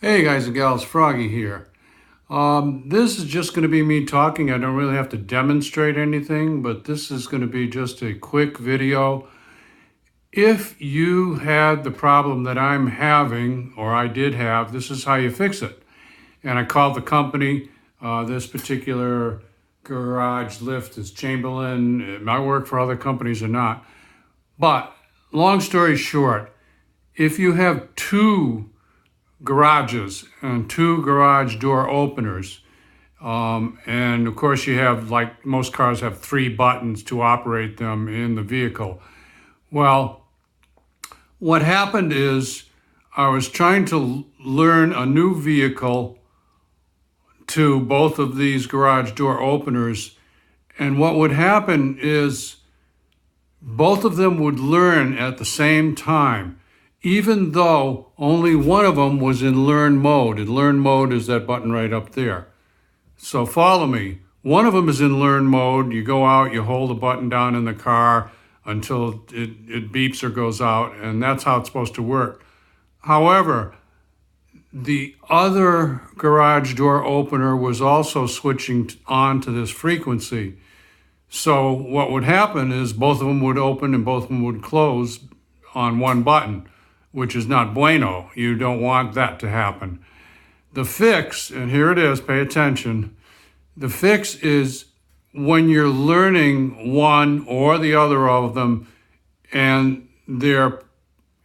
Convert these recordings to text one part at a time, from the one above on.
Hey guys and gals, Froggy here. This is just going to be me talking. I don't really have to demonstrate anything, but this is going to be just a quick video. If you had the problem that I'm having, or I did have, this is how you fix it. And I called the company. This particular garage lift is Chamberlain. It might work for other companies or not. But long story short, if you have two garages and two garage door openers, and of course you have, like most cars have, 3 buttons to operate them in the vehicle. Well, what happened is I was trying to learn a new vehicle to both of these garage door openers, and what would happen is both of them would learn at the same time, even though only one of them was in learn mode. And learn mode is that button right up there. So follow me. One of them is in learn mode. You go out, you hold the button down in the car until it beeps or goes out, and that's how it's supposed to work. However, the other garage door opener was also switching on to this frequency. So what would happen is both of them would open and both of them would close on one button, which is not bueno. You don't want that to happen. The fix, and here it is, pay attention. The fix is when you're learning one or the other of them and they're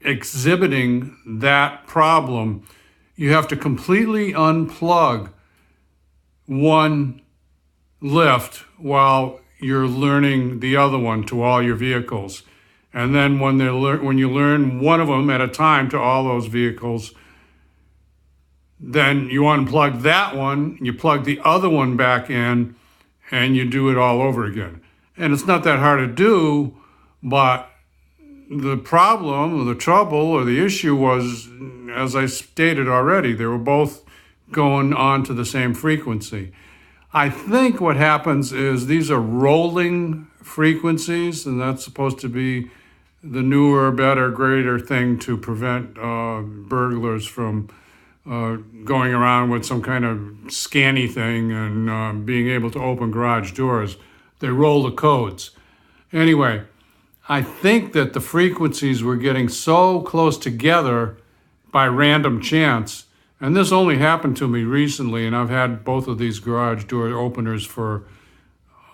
exhibiting that problem, you have to completely unplug one lift while you're learning the other one to all your vehicles. And then when you learn one of them at a time to all those vehicles, then you unplug that one, you plug the other one back in, and you do it all over again. And it's not that hard to do, but the problem or the trouble or the issue was, as I stated already, they were both going on to the same frequency. I think what happens is these are rolling frequencies, and that's supposed to be the newer, better, greater thing to prevent burglars from going around with some kind of scanny thing and being able to open garage doors. They roll the codes. Anyway, I think that the frequencies were getting so close together by random chance, and this only happened to me recently, and I've had both of these garage door openers for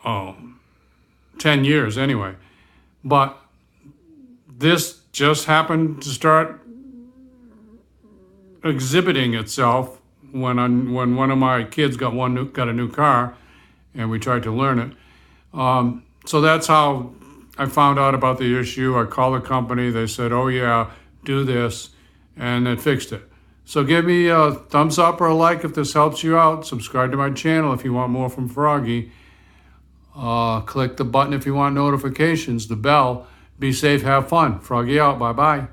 10 years anyway. But this just happened to start exhibiting itself when one of my kids got a new car, and we tried to learn it. So that's how I found out about the issue. I called the company. They said, "Oh yeah, do this," and it fixed it. So give me a thumbs up or a like if this helps you out. Subscribe to my channel if you want more from Froggy. Click the button if you want notifications, the bell. Be safe, have fun. Froggy out. Bye-bye.